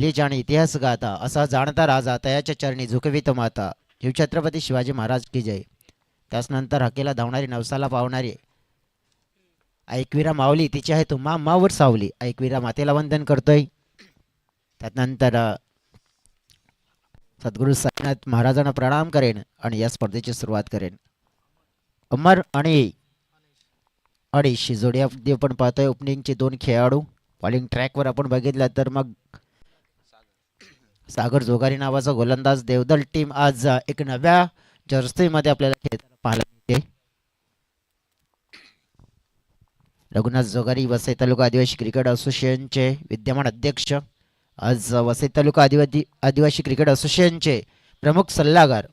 Leech आणि इतिहास गाथा असा जाणता राजा तयाच्या चरणी झुकवित माता. शिवछत्रपती शिवाजी महाराज की जय. त्याचनंतर हकेला धावणारी नवसाला पावणारी ऐकवीरा माऊली तिची आहे तुम्हा मावर सावली. ऐकवीरा मातेला वंदन करतोय. त्यानंतर सद्गुरू साईनाथ महाराजांना प्रणाम करेन आणि या स्पर्धेची सुरुवात करेन. अमर आणि अडीचशे जोडी आपण पाहतोय. ओपनिंगचे दोन खेळाडू बॉलिंग ट्रॅकवर आपण बघितलं तर मग सागर जोगारी नावाचा गोलंदाज देवदल टीम आज एक नव्या जर्सीमध्ये आपल्याला खेळताना पाहायला मिळते. रघुनाथ जोगारी वसई तालुका आदिवासी क्रिकेट असोसिएशनचे विद्यमान अध्यक्ष, आज वसई तालुका आदिवासी क्रिकेट असोसिएशनचे प्रमुख सल्लागार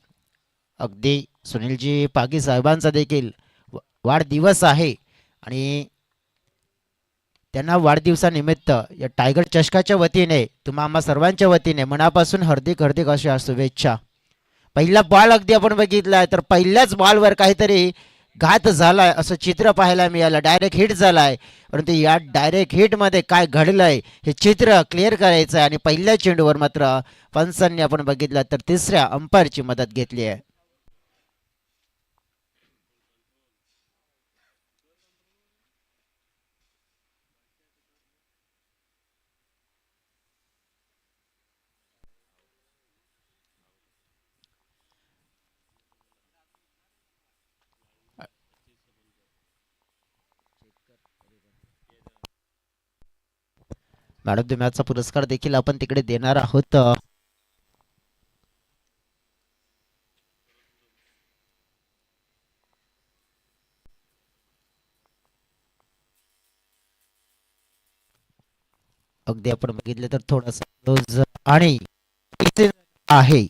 अगदी सुनीलजी पागी साहेबांचा देखील वाढदिवस आहे आणि त्यांना वाढदिवसानिमित्त या टायगर चषकाच्या वतीने तुम्हा आम्हा सर्वांच्या वतीने मनापासून हार्दिक हार्दिक अशा शुभेच्छा. पहिला बॉल अगदी आपण बघितला तर पहिल्याच बॉलवर काहीतरी घात झालाय असं चित्र पाहायला मिळालं. डायरेक्ट हिट झालाय, परंतु या डायरेक्ट हिटमध्ये काय घडलंय हे चित्र क्लिअर करायचं आहे आणि पहिल्या चेंडूवर मात्र पंचांनी आपण बघितलं तर तिसऱ्या अंपायरची मदत घेतली आहे. मॅन ऑफ द मॅचचा पुरस्कार देखील आपण तिकडे देणार आहोत. अगदी आपण बघितलं तर थोडासा क्लोज आणि आहे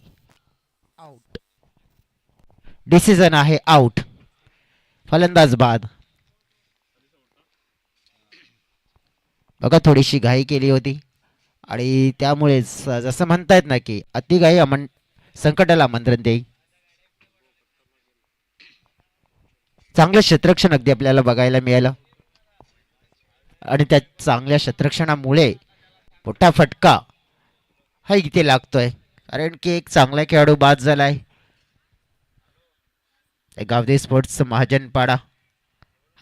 आउट. डिसिजन आहे आउट. फलंदाज बाद. बघा थोडीशी घाई केली होती आणि त्यामुळेच जसं म्हणतायत ना की अतिघाई संकटाला आमंत्रण देई. चांगलं क्षेत्ररक्षण अगदी आपल्याला बघायला मिळालं आणि त्या चांगल्या क्षेत्ररक्षणामुळे मोठा फटका हा इथे लागतोय, कारण की एक चांगला खेळाडू बाद झालाय. गावदे स्पोर्ट्स महाजनपाडा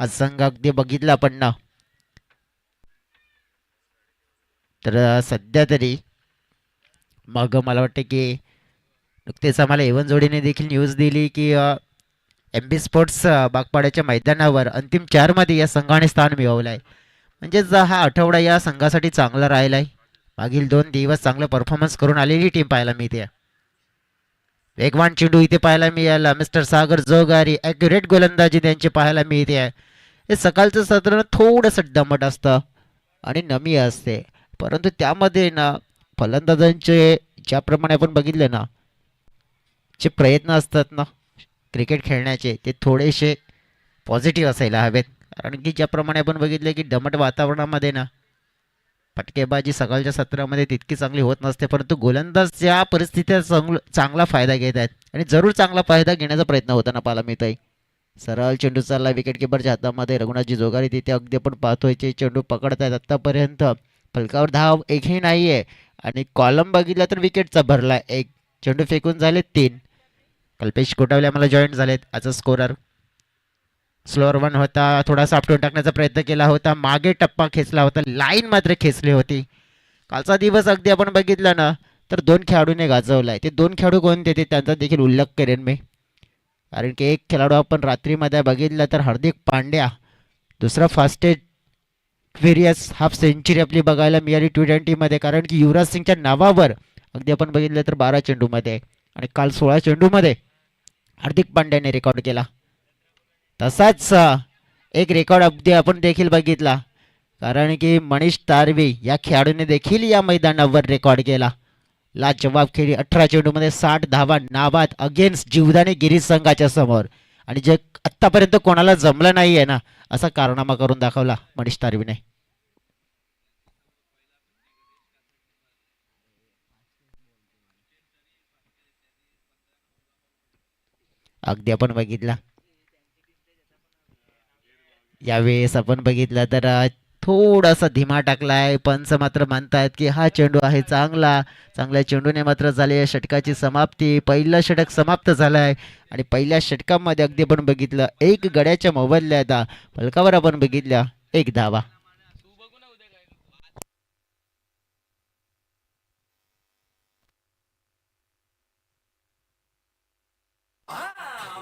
हा संघ अगदी बघितला आपण ना तर सध्या तरी मग मला वाटतं की नुकतेच आम्हाला एवन जोडीने देखील न्यूज दिली की एम बी स्पोर्ट्स बागपाड्याच्या मैदानावर अंतिम चारमध्ये या संघाने स्थान मिळवलं आहे. म्हणजेच हा आठवडा या संघासाठी चांगला राहिला आहे. मागील 2 दिवस चांगला परफॉर्मन्स करून आलेली टीम पाहायला मिळते. वेगवान चेंडू इथे पाहायला मिळाला. मिस्टर सागर जोगारी ॲक्युरेट गोलंदाजी त्यांची पाहायला मिळते आहे. हे सकाळचं सत्र थोडंसं दमट असतं आणि नमी असते, परंतु त्यामध्ये ना फलंदाजांचे ज्याप्रमाणे आपण बघितले ना जे प्रयत्न असतात ना क्रिकेट खेळण्याचे ते थोडेसे पॉझिटिव्ह असायला हवेत. कारण की ज्याप्रमाणे आपण बघितले की दमट वातावरणामध्ये ना फटकेबाजी सकाळच्या सत्रामध्ये तितकी चांगली होत नसते, परंतु गोलंदाज त्या परिस्थितीत चांगला फायदा घेत आहेत आणि जरूर चांगला फायदा घेण्याचा प्रयत्न होताना पाहायला मिळत आहे. सरळ चेंडू चालला विकेट किपरच्या हातामध्ये. रघुनाथजी जोगारी तिथे अगदी आपण पाहतोय ते चेंडू पकडत आहेत. आत्तापर्यंत फलकावर धाव एकही नाही आहे आणि कॉलम बघितला तर विकेटचा भरला एक. चेंडू फेकून झाले 3. कल्पेश कोटावले आम्हाला जॉईन झालेत as a scorer. Slower one होता, थोडासा आपटून टाकण्याचा प्रयत्न केला होता, मागे टप्पा खेचला होता, लाईन मात्र खेचली होती. कालचा दिवस अगदी आपण बघितला ना तर 2 खेळाडूने गाजवलाय. ते 2 खेळाडू कोणते ते त्यांचा देखील उल्लेख करेन मी, कारण की एक खेळाडू आपण रात्रीमध्ये बघितला तर हार्दिक पांड्या, दुसरा फास्टेस्ट व्हेरियस हाफ सेंचुरी आपली बघायला मिळाली T20मध्ये, कारण की युवराज सिंगच्या नावावर अगदी आपण बघितलं तर 12 चेंडूमध्ये आणि काल 16 चेंडूमध्ये हार्दिक पांड्याने रेकॉर्ड केला. तसाच एक रेकॉर्ड अगदी आपण देखील बघितला, कारण की मनीष तारवी या खेळाडूने देखील या मैदानावर रेकॉर्ड केला. लाजवाब खेळी 18 चेंडूमध्ये 60 धावा नाबाद अगेन्स्ट जीवदानी गिरीश संघाच्या समोर, आणि जे आत्तापर्यंत कोणाला जमलं नाही आहे ना असा कारनामा करून दाखवला मनीष तारवीने. अगदी आपण बघितला यावेळेस आपण बघितलं तर थोडासा धीमा टाकलाय. पंच मात्र म्हणतायत की हा चेंडू आहे चांगला. चांगल्या चेंडूने मात्र झाली या षटकाची समाप्ती. पहिलं षटक समाप्त झालंय आणि पहिल्या षटकामध्ये अगदी आपण बघितलं एक गड्याच्या मोबदल्यात फलकावर आपण बघितल्या एक धावा.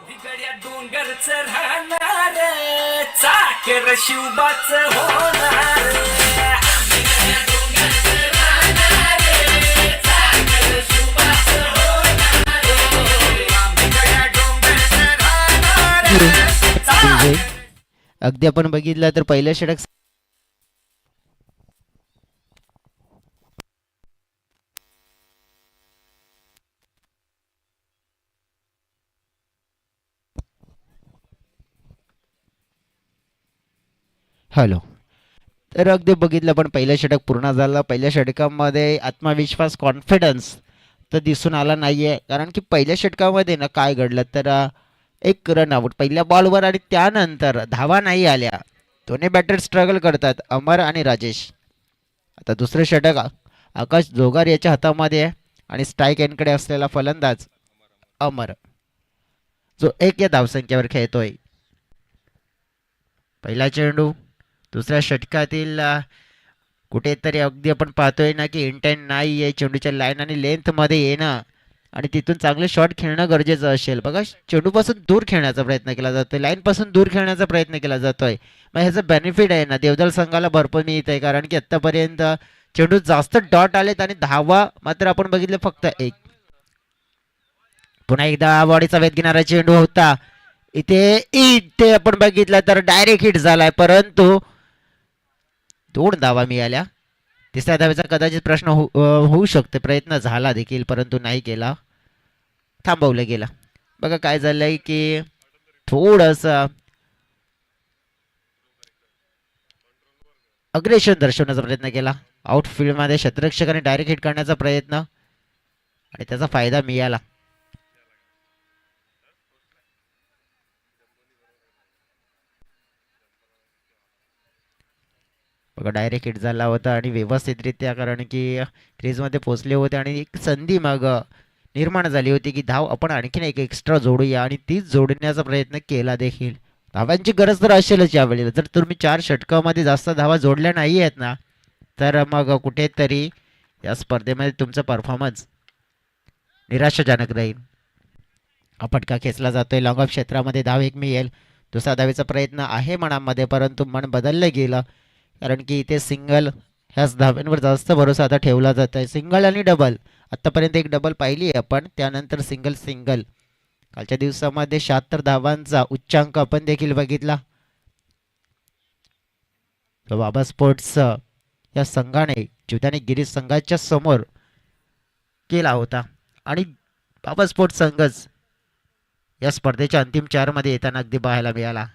बिगड्या डोंगरच राहणार चाकर शिवबाच होणार. बिगड्या डोंगरचं राहणार, चाकर शिवबाच होणार. बिगड्या डोंगरचं राहणार, चाकर. अगदी आपण बघितलं तर पहिलं षटक हॅलो. तर अगदी बघितलं पण पहिलं षटक पूर्ण झालं. पहिल्या षटकामध्ये आत्मविश्वास कॉन्फिडन्स तर दिसून आला नाहीये. कारण की पहिल्या षटकामध्ये ना काय घडलं तर एक रन आउट पहिल्या बॉलवर आणि त्यानंतर धावा नाही आल्या. दोन्ही बॅटर स्ट्रगल करतात अमर आणि राजेश. आता दुसरं षटक आकाश जोगार याच्या हातामध्ये आहे आणि स्ट्राईक एंडकडे असलेला फलंदाज अमर जो एक या धावसंख्येवर खेळतोय. पहिला चेंडू दुसऱ्या षटकातील कुठेतरी अगदी आपण पाहतोय ना की इंटेंट नाही आहे चेंडूच्या लाईन आणि लेंथमध्ये येणं आणि तिथून चांगले शॉट खेळणं गरजेचं असेल. बघा चेंडूपासून दूर खेळण्याचा प्रयत्न केला जातोय. लाईनपासून दूर खेळण्याचा प्रयत्न केला जातोय. मग ह्याचं बेनिफिट आहे ना देवदल संघाला भरपूर मिळत आहे. कारण की आत्तापर्यंत चेंडू जास्त डॉट आलेत आणि धावा मात्र आपण बघितले फक्त एक. पुन्हा एकदा बॉडीचा वेध घेणारा चेंडू होता. इथे आपण बघितलं तर डायरेक्ट हिट झालाय परंतु 2 धावा मिळाल्या. तिसऱ्या धावेचा कदाचित प्रश्न होऊ शकते. प्रयत्न झाला देखील परंतु नाही केला. थांबवलं गेला. बघा काय झालंय की थोडस अग्रेशन दर्शवण्याचा प्रयत्न केला. आउटफील्डमध्ये क्षेत्ररक्षकाने डायरेक्ट हिट करण्याचा प्रयत्न आणि त्याचा फायदा मिळाला. बघा डायरेक्ट हिट झाला होता आणि व्यवस्थितरित्या कारण की क्रीजमध्ये पोहोचले होते आणि एक संधी मग निर्माण झाली होती की धाव आपण आणखीन एक एक्स्ट्रा जोडूया आणि तीच जोडण्याचा प्रयत्न केला देखील. धावांची गरज तर असेलच यावेळेला. जर तुम्ही 4 षटकामध्ये जास्त धावा जोडल्या नाही आहेत ना तर मग कुठेतरी या स्पर्धेमध्ये तुमचा परफॉर्मन्स निराशाजनक राहील. हा फटका खेचला जातोय. लॉंग ऑफ क्षेत्रामध्ये धाव एक मिळेल. दुसरा धावेचा प्रयत्न आहे मनामध्ये परंतु मन बदललं गेलं कारण की इथे सिंगल ह्याच धाव्यांवर जास्त भरोसा आता ठेवला जात आहे. सिंगल आणि डबल आत्तापर्यंत एक डबल पाहिली आहे आपण त्यानंतर सिंगल सिंगल कालच्या दिवसामध्ये 76 धावांचा उच्चांक आपण देखील बघितला. बाबा स्पोर्ट्स या संघाने जीवदानी गिरीश संघाच्या समोर केला होता आणि बाबा स्पोर्ट्स संघच या स्पर्धेच्या अंतिम 4 मध्ये येताना अगदी पाहायला मिळाला.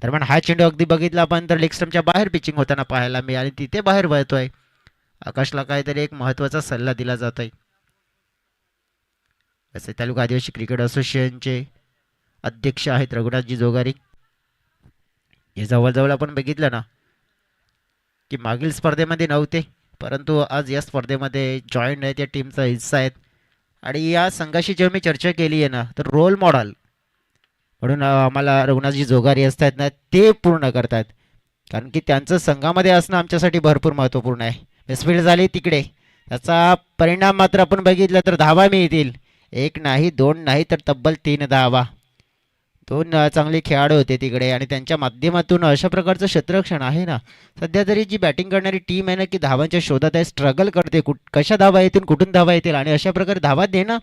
दरम्यान हा चेंडू अगदी बघितला आपण तर लेग स्टंपच्या बाहेर पिचिंग होताना पाहायला मिळाली. तिथे बाहेर वळतोय. आकाशला काहीतरी एक महत्त्वाचा सल्ला दिला जातोय. वसई तालुका आदिवासी क्रिकेट असोसिएशनचे अध्यक्ष आहेत रघुनाथजी जोगारी. हे जवळजवळ आपण बघितलं ना की मागील स्पर्धेमध्ये नव्हते परंतु आज या स्पर्धेमध्ये जॉईंट आहेत. या टीमचा हिस्सा आहेत आणि या संघाशी जेव्हा मी चर्चा केली आहे ना तर रोल मॉडेल म्हणून आम्हाला रघुनाथजी जोगारी असतात ना ते पूर्ण करतात. कारण की त्यांचं संघामध्ये असणं आमच्यासाठी भरपूर महत्त्वपूर्ण आहे. मिसफील्ड झाली तिकडे त्याचा परिणाम मात्र आपण बघितलं तर धावा मिळतील. 1 नाही 2 नाही तर तब्बल 3 धावा. 2 चांगले खेळाडू होते तिकडे आणि त्यांच्या माध्यमातून अशा प्रकारचं क्षेत्ररक्षण आहे ना. सध्या तरी जी बॅटिंग करणारी टीम आहे ना की धावांच्या शोधात आहे. स्ट्रगल करते कशा धावा येतील कुठून धावा येतील आणि अशा प्रकारे धावा देणं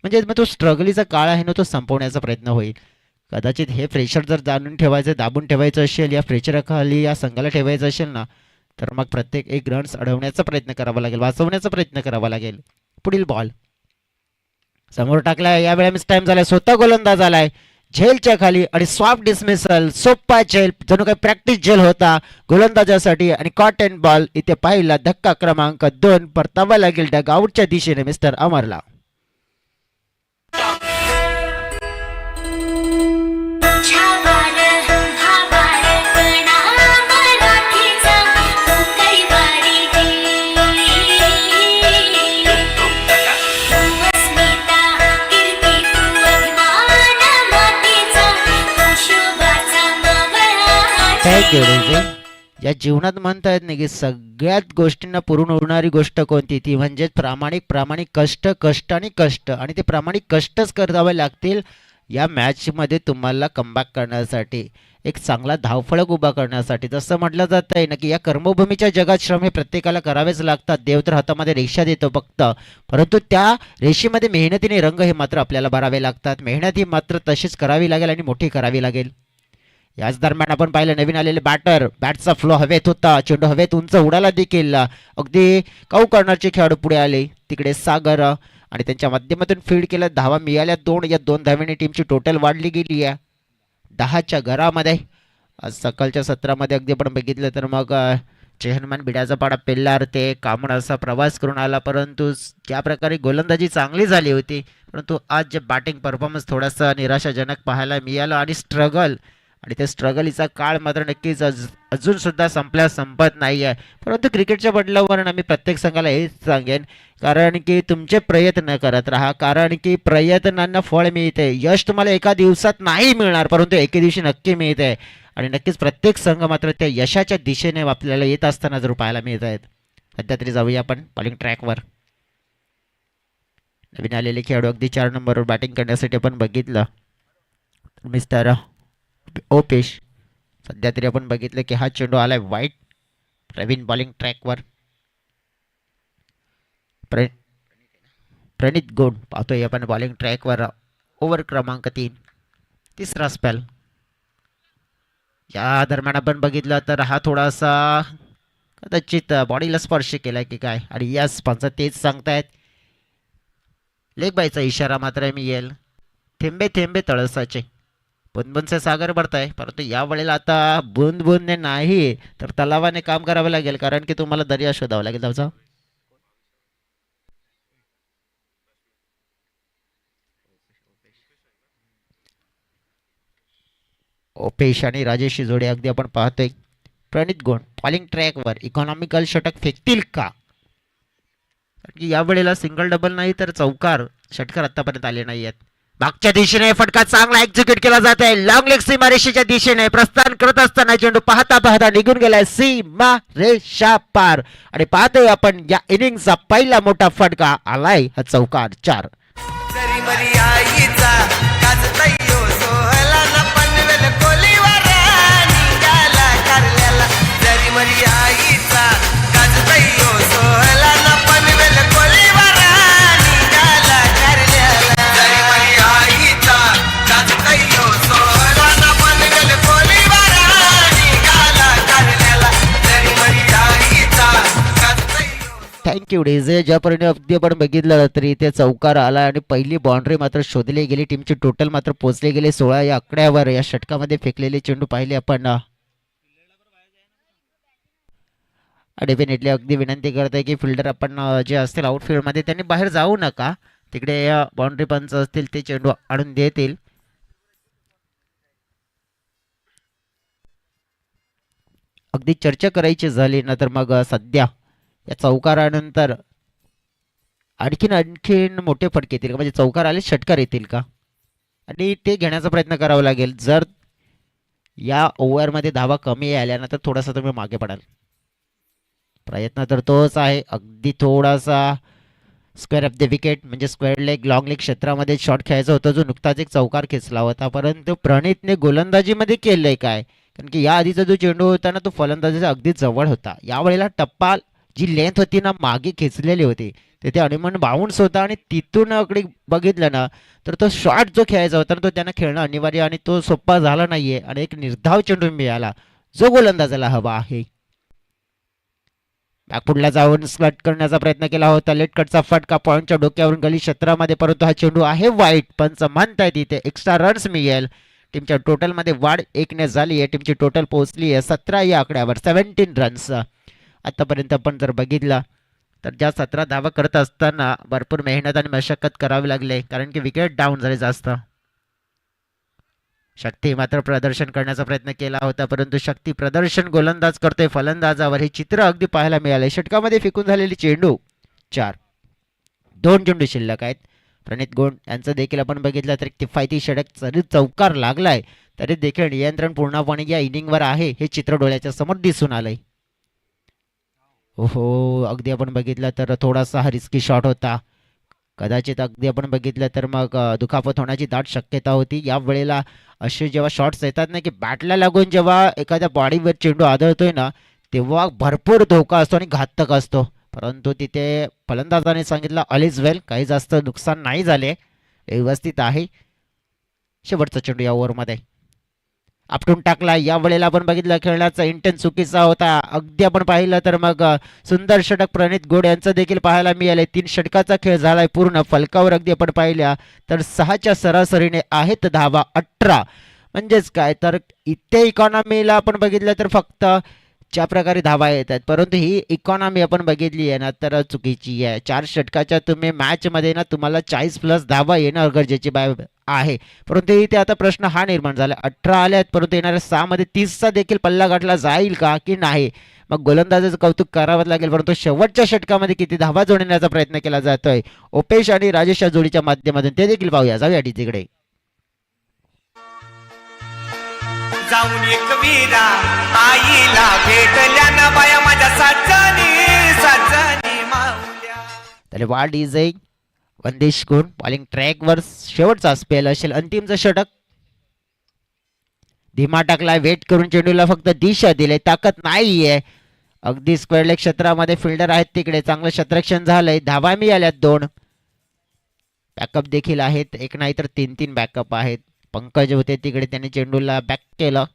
म्हणजे मग तो स्ट्रगलीचा काळ आहे ना तो संपवण्याचा प्रयत्न होईल. कदाचित हे प्रेशर जर जाणून ठेवायचं दाबून ठेवायचं असेल या प्रेशराखाली या संघाला ठेवायचं असेल ना तर मग प्रत्येक एक रन्स अडवण्याचा प्रयत्न करावा लागेल. वाचवण्याचा प्रयत्न करावा लागेल. पुढील बॉल समोर टाकलाय. यावेळेला मिस टाइम झालाय. स्वतः गोलंदाज आलाय झेलच्या खाली आणि सॉफ्ट डिसमिसल सोप्पा झेल जणू काही प्रॅक्टिस झेल होता गोलंदाजासाठी आणि कॉट अँड बॉल इथे पाहिला. धक्का क्रमांक 2 परतावा लागेल डग आउटच्या दिशेने मिस्टर अमरला. थँक्यू. या जीवनात म्हणता येत नाही की सगळ्यात गोष्टींना पुरून उरणारी गोष्ट कोणती, ती म्हणजे प्रामाणिक प्रामाणिक कष्ट कष्ट आणि कष्ट, आणि ते प्रामाणिक कष्टच करावे लागतील या मॅचमध्ये तुम्हाला कमबॅक करण्यासाठी, एक चांगला धावफलक उभा करण्यासाठी. जसं म्हटलं जात आहे ना की या कर्मभूमीच्या जगात श्रम हे प्रत्येकाला करावेच लागतात. देव तर हातामध्ये रेषा देतो फक्त, परंतु त्या रेषेमध्ये मेहनतीने रंग हे मात्र आपल्याला भरावे लागतात. मेहनत ही मात्र तशीच करावी लागेल आणि मोठी करावी लागेल. याच दरम्यान आपण पाहिलं नवीन आलेले बॅटर, बॅटचा फ्लो हवेत होता, चेंडू हवेत उंच उडाला देखील. अगदी काऊ करणारचे खेळाडू पुढे आले. तिकडे सागर आणि त्यांच्या माध्यमातून फील्ड केलं. धावा मिळाल्या 2. या 2 धावांनी टीमची टोटल वाढली गेली आहे 10च्या घरामध्ये. आज सकाळच्या सत्रामध्ये अगदी आपण बघितलं तर मग चेहनमान बिड्याचा पाडा पेल्लार ते कामण असा प्रवास करून आला, परंतु ज्या प्रकारे गोलंदाजी चांगली झाली होती, परंतु आज जे बॅटिंग परफॉर्मन्स थोडासा निराशाजनक पाहायला मिळालं. आणि स्ट्रगल, आणि त्या स्ट्रगलीचा काळ मात्र नक्कीच अजून सुद्धा संपल्यास संपत नाही आहे. परंतु क्रिकेटच्या बदलावर आम्ही प्रत्येक संघाला हेच सांगेन, कारण की तुमचे प्रयत्न करत राहा, कारण की प्रयत्नांना फळ मिळते. यश तुम्हाला एका दिवसात नाही मिळणार, परंतु एके दिवशी नक्की मिळते. आणि नक्कीच प्रत्येक संघ मात्र त्या यशाच्या दिशेने आपल्याला येत असताना जर पाहायला मिळत आहेत. सध्या तरी जाऊया आपण बॉलिंग ट्रॅकवर. नवीन आलेले खेळाडू अगदी 4 नंबरवर बॅटिंग करण्यासाठी आपण बघितलं मिस्टर ओपेश. सध्या तरी आपण बघितलं की हा चेंडू आलाय वाईट. प्रवीण बॉलिंग ट्रॅकवर. प्रणित गोंड पाहतोय आपण बॉलिंग ट्रॅकवर. ओव्हर क्रमांक 3, तिसरा स्पेल. या दरम्यान आपण बघितलं तर हा थोडासा कदाचित बॉडीला स्पर्श केलाय की काय, आणि यस पंच तेच सांगतायत. लेग बायचा इशारा मात्र मी येईल. थेंबे थेंबे तळसाचे बुंदबुंदचे सागर भरताय, परंतु या वेळेला आता बुंदबुंदने नाही तर तलावाने काम करावं लागेल, कारण की तुम्हाला दर्या शोधावा लागेल. जाऊ ओपेश आणि राजेशची जोडी अगदी आपण पाहतोय. प्रणित गोंड बॉलिंग ट्रॅकवर इकॉनॉमिकल षटक फेकतील का, कारण की या वेळेला सिंगल डबल नाही तर चौकार षटकार आतापर्यंत आले नाही आहेत. मागच्या दिशेने फटका चांगला एक्झिक्यूट केला जात आहे. लॉंग लेग सीमारेषेच्या दिशेने प्रस्थान करत असताना चेंडू पाहता पाहता निघून गेलाय सीमारेषा पार. आणि पाहतोय आपण या इनिंगचा पहिला मोठा फटका आलाय हा चौकार 4. Thank you DJ. ज्यापर्यंत अगदी आपण बघितलं तरी ते चौकार आला आणि पहिली बाउंड्री मात्र शोधली गेली. टीमची टोटल मात्र पोहोचले गेले 16 या आकड्यावर. या षटकामध्ये फेकलेले चेंडू पाहिले आपण. डेफिनेटली अगदी विनंती करत आहे की फिल्डर आपण जे असतील आउटफील्डमध्ये त्यांनी बाहेर जाऊ नका. तिकडे बाउंड्री पंच असतील ते चेंडू आणून देतील. अगदी चर्चा करायची झाली ना तर मग सध्या या चौकारानंतर आणखीन मोठे फटके येतील का, म्हणजे चौकार आले षटकार येतील का, आणि ते घेण्याचा प्रयत्न करावा लागेल. जर या ओव्हरमध्ये धावा कमी आल्यानंतर थोडासा तुम्ही मागे पडाल. प्रयत्न तर तोच आहे. अगदी थोडासा स्क्वेअर ऑफ द विकेट म्हणजे स्क्वेअर लेग लॉंग लेग क्षेत्रामध्ये शॉट खेळायचा होता, जो नुकताच एक चौकार खेचला होता. परंतु प्रणितने गोलंदाजीमध्ये केलंय काय, कारण की या आधीचा जो चेंडू होता ना तो फलंदाजीचा अगदी जवळ होता. यावेळेला टप्पा जी लेंथ होती ना मागे खेचलेली होती, तिथे अनिमन बाउन्स होता आणि तिथून अकडे बघितलं ना तर तो शॉट जो खेळायचा होता ना तो त्यांना खेळणं अनिवार्य, आणि तो सोपा झाला नाहीये. आणि एक निर्धाव चेंडू मिळाला जो गोलंदाजाला हवा आहे. बॅकफुटला जाऊन स्लट करण्याचा प्रयत्न केला होता. लेट कटचा फटका पॉईंटच्या डोक्यावरून गली क्षेत्रामध्ये, परंतु हा चेंडू आहे वाईट. पंच म्हणताय तिथे एक्स्ट्रा रन्स मिळेल. टीमच्या टोटलमध्ये वाढ 1 झाली आहे. टीमची टोटल पोहोचली आहे 17 या आकड्यावर, 17 रन्स. आतापर्यंत आपण जर बघितलं तर ज्या 17 धावा करत असताना भरपूर मेहनत आणि मशक्कत करावी लागले, कारण की विकेट डाऊन झाले जास्त. शक्ती मात्र प्रदर्शन करण्याचा प्रयत्न केला होता, परंतु शक्ती प्रदर्शन गोलंदाज करतोय फलंदाजावर, हे चित्र अगदी पाहायला मिळाले. षटकामध्ये फेकून झालेली चेंडू 4. 2 चेंडू शिल्लक आहेत. प्रणित गोंड यांचं देखील आपण बघितलं तर किफायती षटक जरी चौकार लागलाय तरी देखील नियंत्रण पूर्णपणे या इनिंगवर आहे हे चित्र डोळ्याच्या समोर दिसून आलंय. हो, अगदी आपण बघितलं तर थोडासा हा रिस्की शॉट होता. कदाचित अगदी आपण बघितलं तर मग दुखापत होण्याची दाट शक्यता होती. या वेळेला असे जेव्हा शॉट्स येतात ना की बॅटला लागून जेव्हा एखाद्या बॉडीवर चेंडू आदळतोय ना तेव्हा भरपूर धोका असतो आणि घातक असतो. परंतु तिथे फलंदाजाने सांगितलं ऑल इज वेल, काही जास्त नुकसान नाही झाले, व्यवस्थित आहे. शेवटचा चेंडू या ओव्हरमध्ये आपटून टाकला. या वेळेला आपण बघितलं खेळण्याचा इंटेन्स चुकीचा होता. अगदी आपण पाहिलं तर मग सुंदर षटक प्रणित गोड यांचं देखील पाहायला मिळाले. 3 षटकाचा खेळ झालाय पूर्ण. फलकावर अगदी आपण पाहिल्या तर 6च्या सरासरीने आहेत धावा 18. म्हणजेच काय तर इथे इकॉनॉमीला आपण बघितलं तर फक्त ज्या प्रकारे धावा येतात, परंतु ही इकॉनॉमी आपण बघितली आहे ना तर चुकीची आहे. 4 षटकाच्या तुम्ही मॅचमध्ये ना तुम्हाला 40+ धावा येणं गरजेची आहे. परंतु इथे आता प्रश्न हा निर्माण झाला, 18 आले आहेत परंतु येणाऱ्या 6 मध्ये 30चा देखील पल्ला गाठला जाईल का की नाही. मग गोलंदाजाचं कौतुक करावं लागेल, परंतु शेवटच्या षटकामध्ये किती धावा जोडण्याचा प्रयत्न केला जातोय ओपेश आणि राजेश या जोडीच्या माध्यमातून ते देखील पाहूया. जाऊया तिकडे. जाऊन एक वीरा आईला भेटल्या ना बाया माझ्या साजनी माऊल्या. तर वाढ इज ए वंदेश गुण बॉलिंग ट्रॅकवर शेवटचा स्पेल असेल. अंतिमचं षटक धीमा टाकलाय, वेट करून चेंडूला फक्त दिशा दिले, ताकद नाहीये. अगदी स्क्वेअर लेग क्षेत्रामध्ये फिल्डर आहेत तिकडे, चांगलं क्षेत्ररक्षण झालंय. धावा मिळाल्यात 2. बॅकअप देखील आहेत, एक नाही तर 3 बॅकअप आहेत. पंकज होते तिकडे, त्यांनी चेंडूला बॅक केलं,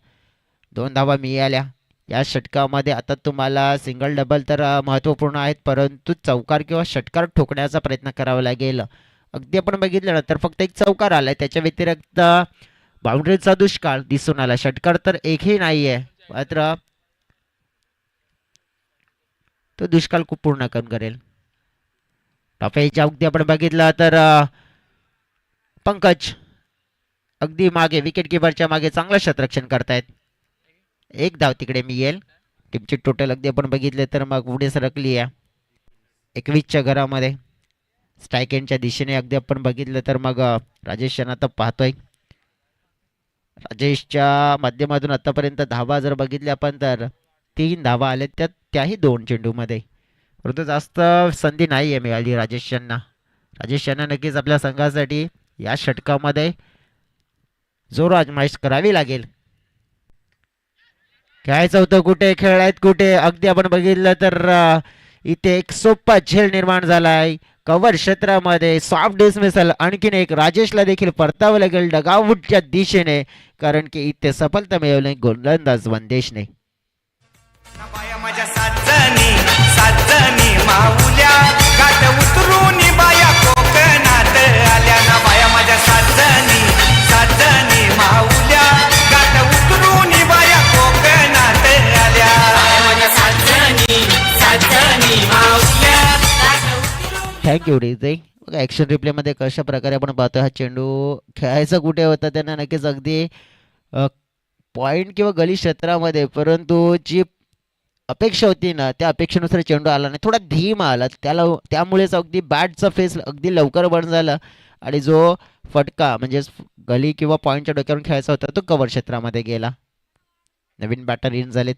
2 धावा मिळाल्या. या षटकामध्ये आता तुम्हाला सिंगल डबल तर महत्त्वपूर्ण आहेत, परंतु चौकार किंवा षटकार ठोकण्याचा प्रयत्न करावा लागेल. अगदी आपण बघितलं ना तर फक्त एक चौकार आलाय, त्याच्या व्यतिरिक्त बाउंड्रीचा दुष्काळ दिसून आला. षटकार तर एकही नाहीये, मात्र तो दुष्काळ खूप पूर्ण करेल. टॉप एजच्या अगदी आपण बघितलं तर पंकज अगदी मागे विकेट किपरच्या मागे चांगलं क्षेत्ररक्षण करतायत. 1 धाव तिकडे मिळेल. टीमची टोटल अगदी आपण बघितले तर मग पुढे सरकली आहे 21च्या घरामध्ये. स्ट्राईक एंडच्या दिशेने अगदी आपण बघितलं तर मग राजेश यांना आता पाहतोय. राजेशच्या माध्यमातून आतापर्यंत धावा जर बघितल्या आपण तर 3 धावा आल्या, त्याही 2 चेंडूमध्ये, परंतु जास्त संधी नाही आहे मिळाली राजेश यांना. राजेश यांना नक्कीच आपल्या संघासाठी या षटकामध्ये जोर आजमाईश करावी लागेल. खेळायचं होतं कुठे, खेळायत कुठे. अगदी आपण बघितलं तर इथे एक सोपा झेल निर्माण झालाय कव्हर क्षेत्रामध्ये. सॉफ्ट डिसमिसल आणखीन एक राजेशला देखील परतावं लागेल डगआउटच्या दिशेने, कारण की इथे सफलता मिळवली गोलंदाज वंदेशने. बाया माझ्या साजनी माऊल्या गाठ उतरून बाया कोकणात आल्या ना. बाया माझ्या साजनी माऊल्या गाठ उतरून बाया कोकणात आल्या. बाया माझ्या साजनी माऊल्या. थँक्यू रिजे. बघा ॲक्शन रिप्लेमध्ये कशा प्रकारे आपण पाहतो हा चेंडू खेळायचा कुठे होता त्यांना नक्कीच अगदी पॉईंट किंवा गली क्षेत्रामध्ये, परंतु जी अपेक्षा होती ना त्या अपेक्षेनुसार चेंडू आला नाही, थोडा धीमा आला, त्यामुळेच अगदी बॅटचा फेस अगदी लवकर बंद झाला आणि जो फटका म्हणजे गली किंवा पॉईंटच्या डोक्यावरून खेळायचा होता तो कव्हर क्षेत्रामध्ये गेला. नवीन बॅटर इन झालेत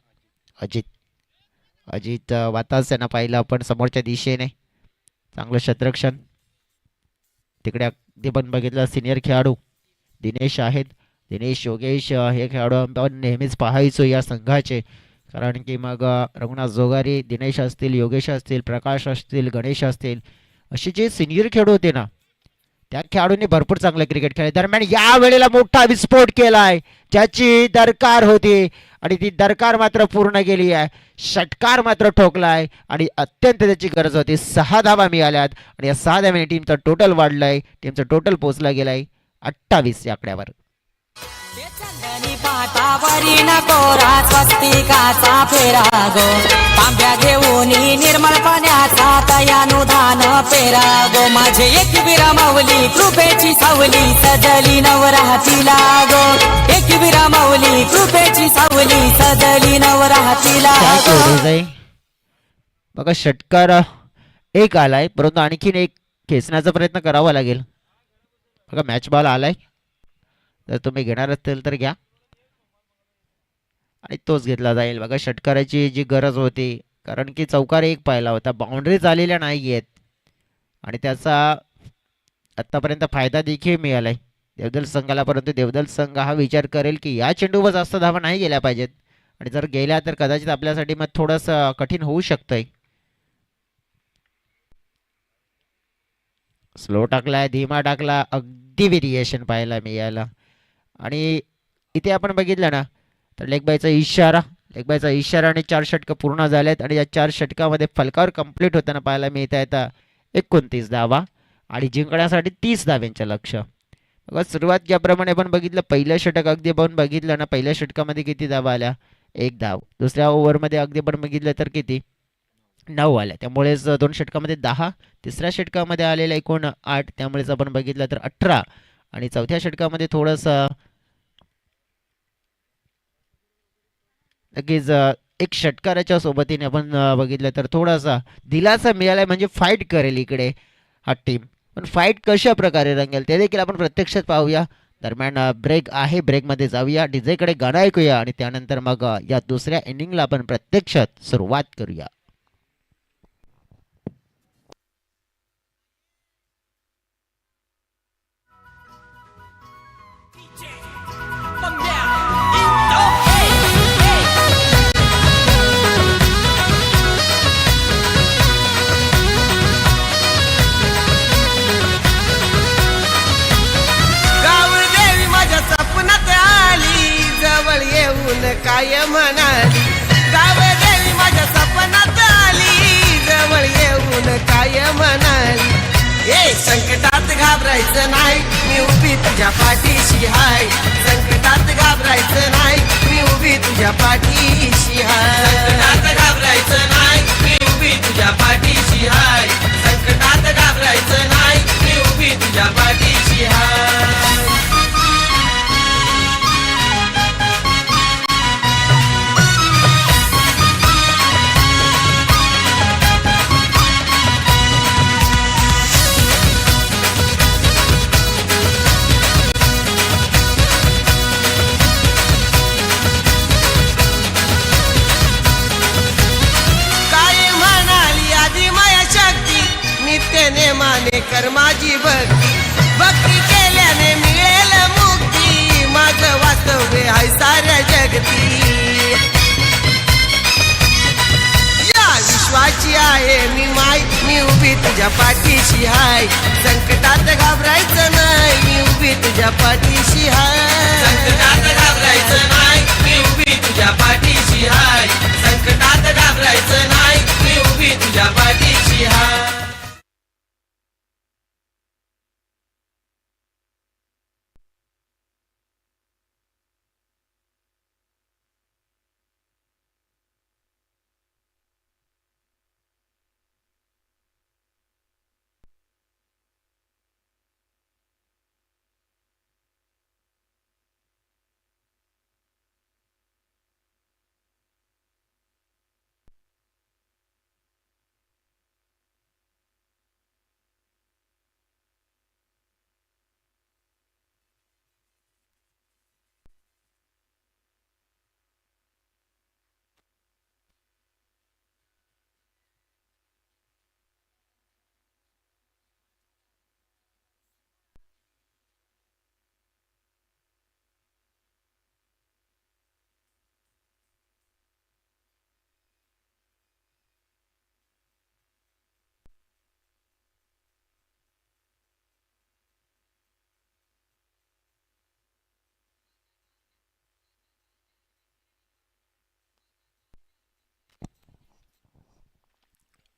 अजित वातास यांना पाहिलं आपण समोरच्या दिशेने, चांगलं क्षेत्ररक्षण. तिकडे अगदी पण बघितलं सिनियर खेळाडू दिनेश आहेत, दिनेश योगेश हे खेळाडू आपण नेहमीच पाहायचो या संघाचे, कारण की मग रघुनाथ जोगारी, दिनेश असतील, योगेश असतील, प्रकाश असतील, गणेश असतील, असे जे सिनियर खेळाडू होते ना त्या खेळाडूंनी भरपूर चांगलं क्रिकेट खेळले. दरम्यान या वेळेला मोठा विस्फोट केलाय ज्याची दरकार होती आणि ती दरकार मात्र पूर्ण केली आहे. षटकार मात्र ठोकलाय आणि अत्यंत त्याची गरज होती. 6 धावा मिळाल्यात आणि या 6 धाव्याने टीमचं टोटल वाढलंय, टीमचं टोटल पोहोचला गेलाय 28 या आकड्यावर. पाटावरी नकोरा स्वस्तिकाचा फेरा गो, तांब्या घेऊन निर्मळ पाण्याचा तयानुधान पेरा गो. माझे एकविरा माऊली कृपेची सावली सजली नवरातीला गो, एकविरा माऊली कृपेची सावली सजली नवरातीला गो. बघा षटकार 1 आलाय, परंतु आणखीन एक खेचण्याचा प्रयत्न करावा लागेल. बघा मॅच बॉल आलाय, जर तुम्ही घेणार असेल तर घ्या आणि तोच घेतला जाईल. बघा षटकाराची जी गरज होती, कारण की चौकार एक पाहिला होता, बाउंड्री झालेल्या नाही आहेत आणि त्याचा आत्तापर्यंत फायदा देखील मिळालाय देवदल संघाला. परंतु देवदल संघ हा विचार करेल की या चेंडूवर जास्त धावा नाही गेल्या पाहिजेत आणि जर गेल्या तर कदाचित आपल्यासाठी मग थोडंसं कठीण होऊ शकतंय. स्लो टाकलाय, धीमा टाकला, अगदी व्हेरिएशन पाहायला मिळाला. आणि इथे आपण बघितलं ना तर लेगबायचा इशारा, लेगबायचा इशारा आणि 4 षटकं पूर्ण झालेत आणि या 4 षटकामध्ये फलकावर कंप्लीट होताना पाहायला मिळत आहेत 29 धावा आणि जिंकण्यासाठी 30 धाव्यांचं लक्ष्य. बघा सुरुवात ज्याप्रमाणे आपण बघितलं, पहिलं षटक अगदी आपण बघितलं ना, पहिल्या षटकामध्ये किती धावा आल्या, 1 धाव. दुसऱ्या ओव्हरमध्ये अगदी आपण बघितलं तर किती, 9 आल्या. त्यामुळेच 2 षटकामध्ये 10, तिसऱ्या षटकामध्ये आलेला एकूण 8, त्यामुळेच आपण बघितलं तर 18 आणि चौथ्या षटकामध्ये थोडंसं नक्कीच एक षटकाराच्या सोबतीने आपण बघितलं तर थोडासा दिलासा मिळालाय, म्हणजे फाईट करेल इकडे हा टीम. पण फाईट कशा प्रकारे रंगेल ते देखील आपण प्रत्यक्षात पाहूया. दरम्यान ब्रेक आहे, ब्रेकमध्ये जाऊया, डीजेकडे गाणं ऐकूया आणि त्यानंतर मग या दुसऱ्या इनिंगला आपण प्रत्यक्षात सुरुवात करूया. गावदेवी माझ्या सपनात आली, जवळ येऊन काय म्हणाली. गावदेवी माझ्या सपनात आली, जवळ येऊन काय म्हणाली. ए संकटात घाबरायचं नाही, मी उभी तुझ्या पाठीशी हाय. संकटात घाबरायचं नाही, मी उभी तुझ्या पाठीशी हाय. संकटात घाबरायचं नाही, मी उभी तुझ्या पाठीशी हाय. संकटात घाबरायचं नाही, मी उभी तुझ्या पाठीशी हाय. काय म्हणाली आधी माया शक्ती, नित्य नेमाने कर माझी भक्ती. भक्ती केल्याने मिळेल मुक्ती, माझं वास्तव्य आहे साऱ्या जगती. या विश्वाची आहे मी माय, मी उभी तुझ्या पाठीशी हाय. संकटात घाबरायचं नाही, मी उभी तुझ्या पाठीशी हाय. संकटात घाबरायचं नाही, मी उभी तुझ्या पाठीशी हाय. संकटात घाबरायचं नाही, मी उभी तुझ्या पाठीशी हाय.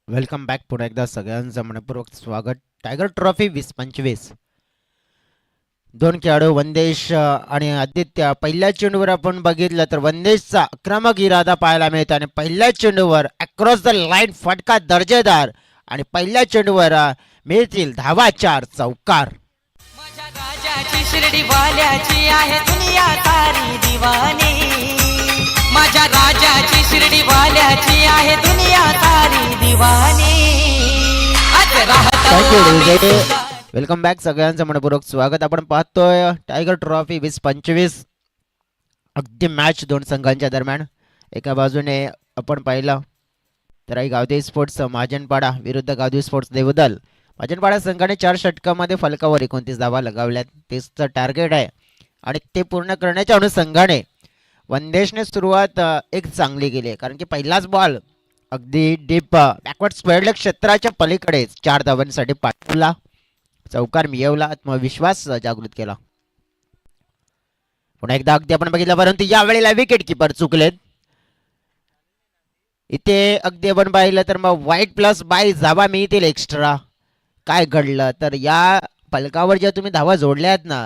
Welcome back. पुन्हा एकदा सगळ्यांचं मनपूर्वक स्वागत. टायगर ट्रॉफी 2025 दोन खेळाडू वंदेश आणि आदित्य. पहिल्या चेंडूवर आपण बघितलं तर वंदेशचा आक्रमक इरादा पाहायला मिळतो आणि पहिल्या चेंडूवर अक्रॉस द लाईन फटका दर्जेदार आणि पहिल्या चेंडूवर मिळतील धावा 4 चौकार. माझ्या राजाची शिर्डी वाल्याची आहे दुनिया सारी दिवानी. माझ्या राजाची शिर्डी वाल्याची आहे दुनिया सारी दिवानी. आज राहतो Thank you, आम्ही DJ. सुखात. वेलकम बॅक सगळ्यांचं मनपूर्वक स्वागत. आपण पाहतोय टायगर ट्रॉफी 2025 अगदी मॅच दोन संघांच्या दरम्यान. एका बाजूने आपण पाहिलं तर आहे गावदेवी स्पोर्ट्स महाजनपाडा विरुद्ध गावदेवी स्पोर्ट्स देवदल. महाजनपाडा संघाने 4 षटकामध्ये फलकावर 29 धावा लगावल्यात. तेच टार्गेट आहे आणि ते पूर्ण करण्याच्या अनुषंगाने वनदेशने सुरुवात एक चांगली केली आहे, कारण की पहिलाच बॉल अगदी डीप बॅकवर्ड स्क्वेअर क्षेत्राच्या पलीकडे 4 धावांसाठी पाठवला. चौकार मिळवला, आत्मविश्वास जागृत केला. पुन्हा एकदा अगदी आपण बघितलं, परंतु यावेळेला विकेट किपर चुकलेत. इथे अगदी आपण पाहिलं तर मग वाईट प्लस 22 धावा मिळतील एक्स्ट्रा. काय घडलं तर या फलकावर ज्या तुम्ही धावा जोडल्यात ना,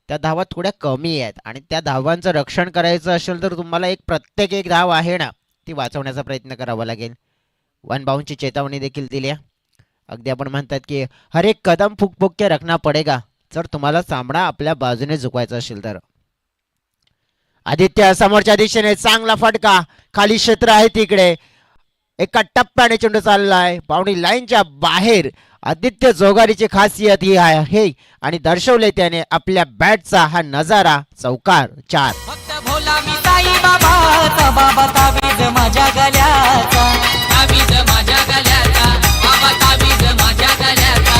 त्या धावा थोड्या कमी आहेत आणि त्या धावांचं रक्षण करायचं असेल तर तुम्हाला प्रत्येक एक धाव आहे ना ती वाचवण्याचा प्रयत्न करावा लागेल. वन बाउंडची चेतावणी देखील दिली आहे. अगदी आपण म्हणतात की हर एक कदम फुक फुक के रखना पडेगा, जर तुम्हाला सामना आपल्या बाजूने झुकवायचा असेल तर. आदित्य समोरच्या दिशेने चांगला फटका, खाली क्षेत्र आहे तिकडे, एका टप्प्याने चेंडू चाललाय पावणी लाईनच्या बाहेर. आदित्य जोगारीची खासियत ही आहे आणि दर्शवले त्याने आपल्या बॅटचा हा नजारा. चौकार 4. फक्त भोला मी साई बाबाचा, बाबा ताबीज माझ्या गल्याचा, ताबीज माझ्या गल्याचा, बाबा ताबीज माझ्या गल्याचा.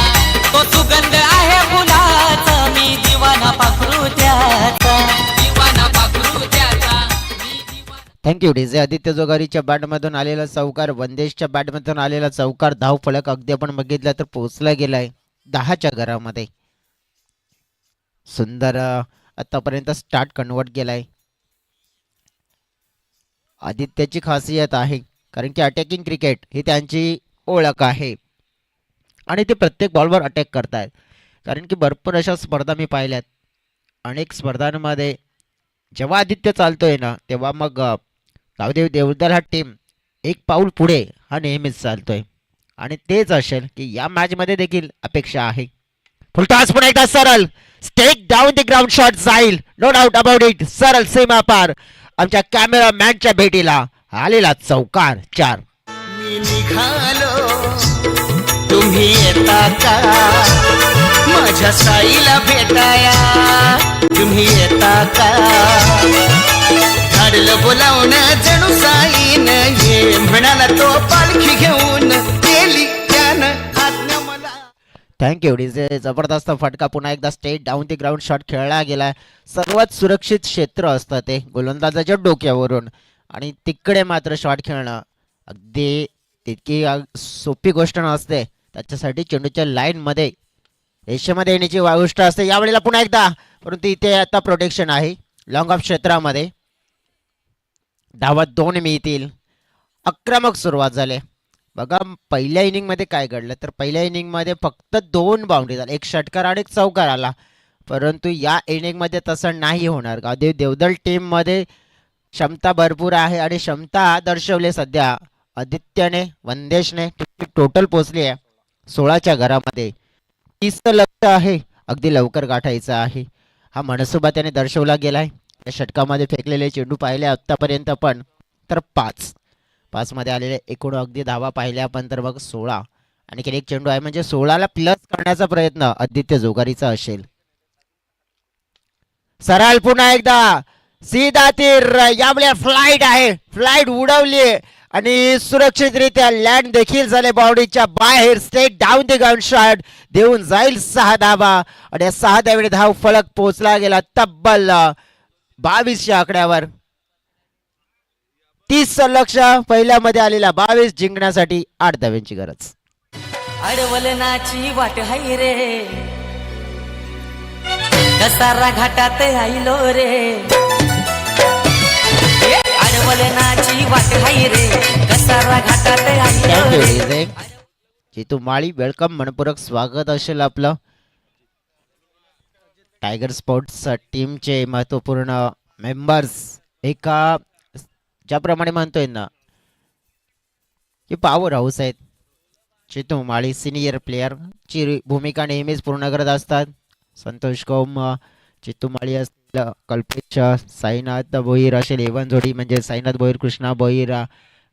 तो सुगंध आहे फुलाचा, मी दिवाना पाखरू त्याचा, दिवाना पाखरू त्याचा, मी दिवाना. Thank you DJ. आदित्य जोगारीच्या बॅटमधून आलेला चौकार, वनदेशच्या बॅटमधून आलेला चौकार. धाव फलक अगदी आपण बघितला तर पोहोचला गेलाय 10च्या घरामध्ये. सुंदर आतापर्यंत स्टार्ट कन्वर्ट केलाय. आदित्यची खासियत आहे कारण की अटॅकिंग क्रिकेट ही त्यांची ओळख आहे आणि ते प्रत्येक बॉलवर अटॅक करतायत. कारण की भरपूर अशा स्पर्धा मी पाहिल्यात. अनेक स्पर्धांमध्ये जेव्हा आदित्य चालतोय ना, तेव्हा मग गावदेवी देवदल हा टीम एक पाऊल पुढे हा नेहमीच चालतोय आणि तेच असेल की या मॅचमध्ये देखील अपेक्षा आहे. फुलटॉस पुन्हा एकदा सरळ straight down the ground shot जाईल, नो डाऊट अबाउट इट. सरळ सीमा पार आमच्या कॅमेरामॅनच्या भेटीला आलेला चौकार 4. मी निघालो, तुम्ही येता का माझ्या साईला भेटाया, तुम्ही येता का. धाडलं बोलावून जणू साईनं, ये म्हणाला तो पालखी घेऊन, गेली त्यानं आज्ञा मला. Thank you DJ. जबरदस्त फटका. पुन्हा एकदा state down the ground shot खेळला गेला. सर्वात सुरक्षित क्षेत्र असतं ते गोलंदाजाच्या डोक्यावरून आणि तिकडे मात्र शॉट खेळणं अगदी तितकी सोपी गोष्ट नसते. त्याच्यासाठी चेंडूच्या लाईनमध्ये रेषेमध्ये येण्याची गोष्ट असते. यावेळेला पुन्हा एकदा, परंतु इथे आता प्रोटेक्शन आहे लॉंग ऑफ क्षेत्रामध्ये. धावा 2 मिळतील. आक्रमक सुरुवात झाली. बघा पहिल्या इनिंगमध्ये काय घडलं तर पहिल्या इनिंगमध्ये फक्त 2 बाउंड्री झाल्या, एक षटकार आणि एक चौकार आला. परंतु या इनिंगमध्ये तसं नाही होणार. गावदेवी देवदल टीममध्ये क्षमता भरपूर आहे आणि क्षमता दर्शवले सध्या आदित्यने, वनदेशने. टोटल पोचली आहे 16च्या घरामध्ये. 30 लक्ष आहे, अगदी लवकर गाठायचं आहे. हा मनसुबा त्याने दर्शवला गेलाय. या षटकामध्ये फेकलेले चेंडू पाहिले आतापर्यंत पण तर 5 मध्ये आलेले एकूण अगदी धावा पाहिल्या आपण तर बघ 16 आणि एक चेंडू आहे म्हणजे 16ला प्लस करण्याचा प्रयत्न आदित्य जोगारीचा असेल. सरळ पुन्हा एकदा सीधा तीर. यावेळी फ्लाईट आहे, फ्लाईट उडवली आणि सुरक्षितरित्या लँड देखील झाले बाउंड्रीच्या बाहेर. State down the ground shot देऊन जाईल 6 धावा आणि या 6 धावेने धाव फलक पोहोचला गेला तब्बल 22च्या आकड्यावर. 30 लक्ष पहिल्यामध्ये आलेला 22 जिंकण्यासाठी 8 धाव्यांची गरज. अडवलनाची वाट हाय रे, कसारा घाटात आईलो रे, अडवलनाची वाट हाय रे, कसारा घाटात आईलो रे. जितू माळी वेलकम, मनपूर्वक स्वागत असेल आपलं. टायगर स्पोर्ट्स टीमचे महत्वपूर्ण मेंबर्स एका ज्याप्रमाणे म्हणतोय ना की पॉवर हाऊस आहेत. चितू माळी सिनियर प्लेयर ची भूमिका नेहमीच पूर्ण करत असतात. संतोष कौम, चितू माळी असतील, कल्पेश, साईनाथ भोईर असे 11 जोडी म्हणजे साईनाथ भोईर, कृष्णा भोईर,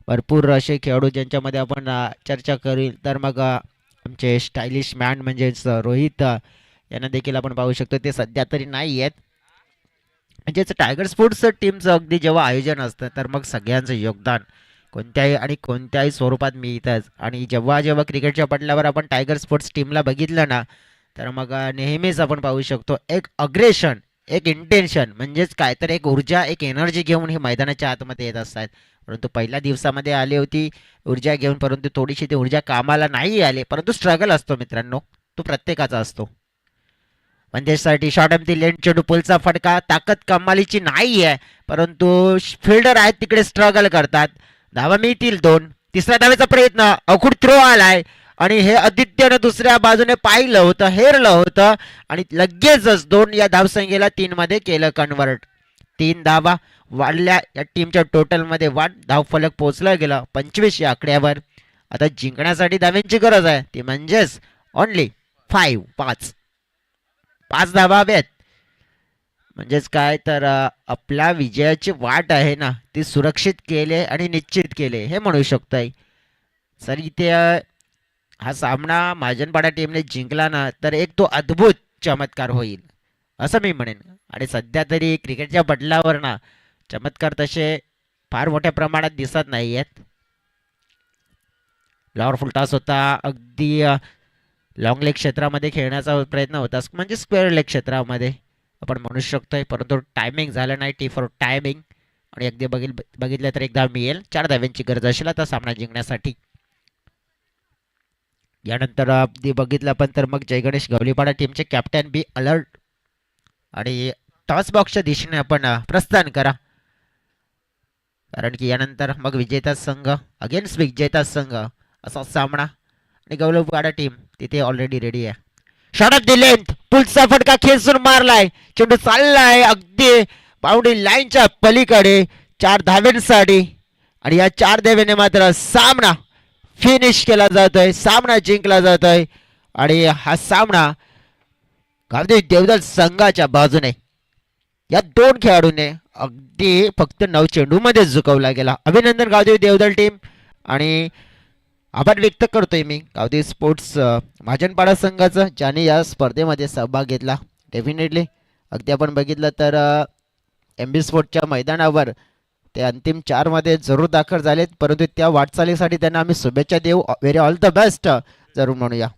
भरपूर असे खेळाडू ज्यांच्यामध्ये आपण चर्चा करू. तर मग आमचे स्टायलिश मॅन म्हणजेच रोहित यांना देखील आपण पाहू शकतो ते सध्या तरी नाही आहेत. म्हणजेच टायगर स्पोर्ट्स टीमचं अगदी जेव्हा आयोजन असतं तर मग सगळ्यांचं योगदान कोणत्याही स्वरूपात मिळतंच. आणि जेव्हा जेव्हा क्रिकेटच्या पटलावर आपण टायगर स्पोर्ट्स टीमला बघितलं ना तर मग नेहमीच आपण पाहू शकतो एक अग्रेशन, एक इंटेन्शन म्हणजेच काय तर एक ऊर्जा, एक एनर्जी घेऊन हे मैदानाच्या आतमध्ये येत असतात. परंतु पहिल्या दिवसामध्ये आली होती ऊर्जा घेऊन, परंतु थोडीशी ती ऊर्जा कामाला नाही आली. परंतु स्ट्रगल असतो मित्रांनो, तो प्रत्येकाचा असतो. म्हणजेसाठी शॉर्ट ऑफ दी लेन चेंडू पुलचा फटका, ताकद कमालीची नाही आहे परंतु फिल्डर आहेत तिकडे स्ट्रगल करतात. धावा मिळतील 2. तिसऱ्या धावेचा प्रयत्न, अखूड थ्रो आलाय आणि हे आदित्यनं दुसऱ्या बाजूने पाहिलं होतं, हेरलं होतं आणि लगेचच 2 या धावसंख्येला 3 मध्ये केलं कन्वर्ट. 3 धावा वाढल्या या टीमच्या टोटलमध्ये. धावफलक पोहोचला गेला 25 या आकड्यावर. आता जिंकण्यासाठी धाव्यांची गरज आहे, ती म्हणजेच ओनली 5 धावा हव्यात. म्हणजेच काय तर आपल्या विजयाची वाट आहे ना ती सुरक्षित केले आणि निश्चित केले हे म्हणू शकतोय. सर इथे हा सामना महाजनपाडा टीमने जिंकला ना तर एक तो अद्भुत चमत्कार होईल असं मी म्हणेन. आणि सध्या तरी क्रिकेटच्या पटलावर ना चमत्कार तसे फार मोठ्या प्रमाणात दिसत नाही आहेत. लॉवरफुल टॉस होता, अगदी लॉंग लेग क्षेत्रामध्ये खेळण्याचा प्रयत्न होता, म्हणजे स्क्वेअर लेग क्षेत्रामध्ये आपण म्हणू शकतोय. परंतु टायमिंग झालं नाही, टी फॉर टायमिंग. आणि अगदी बघितलं तर एक धाव मिळेल. 4 धाव्यांची गरज असेल आता सामना जिंकण्यासाठी. यानंतर अगदी बघितलं पण तर मग जय गणेश गवलीपाडा टीमचे कॅप्टन बी अलर्ट आणि टॉस बॉक्सच्या दिशेने आपण प्रस्थान करा, कारण की यानंतर मग विजेता संघ अगेन्स्ट विजेता संघ असा सामना. आणि गवलीपाडा टीम तिथे ऑलरेडी रेडी आहे. शॉट ऑफ द लेंथ, पुलचा फटका खेचून मारलाय, चेंडू चाललाय अगदी बाउंड्री लाईनच्या पलीकडे 4 धाव्यांसाठी. आणि या 4 धाव्याने मात्र सामना फिनिश केला जातोय, सामना जिंकला जातोय. आणि हा सामना गावदेवी देवदल संघाच्या बाजूने या 2 खेळाडूने अगदी फक्त 9 चेंडूमध्ये झुकवला गेला. अभिनंदन गावदेवी देवदल टीम. आणि आभार व्यक्त करतोय मी गावदेवी स्पोर्ट्स महाजनपाडा संघाचं ज्याने या स्पर्धेमध्ये सहभाग घेतला. डेफिनेटली अगदी आपण बघितलं तर MB स्पोर्टच्या मैदानावर ते अंतिम 4 मध्ये जरूर दाखल झालेत, परंतु त्या वाटचालीसाठी त्यांना आम्ही शुभेच्छा देऊ. व्हेरी ऑल द बेस्ट जरूर म्हणूया.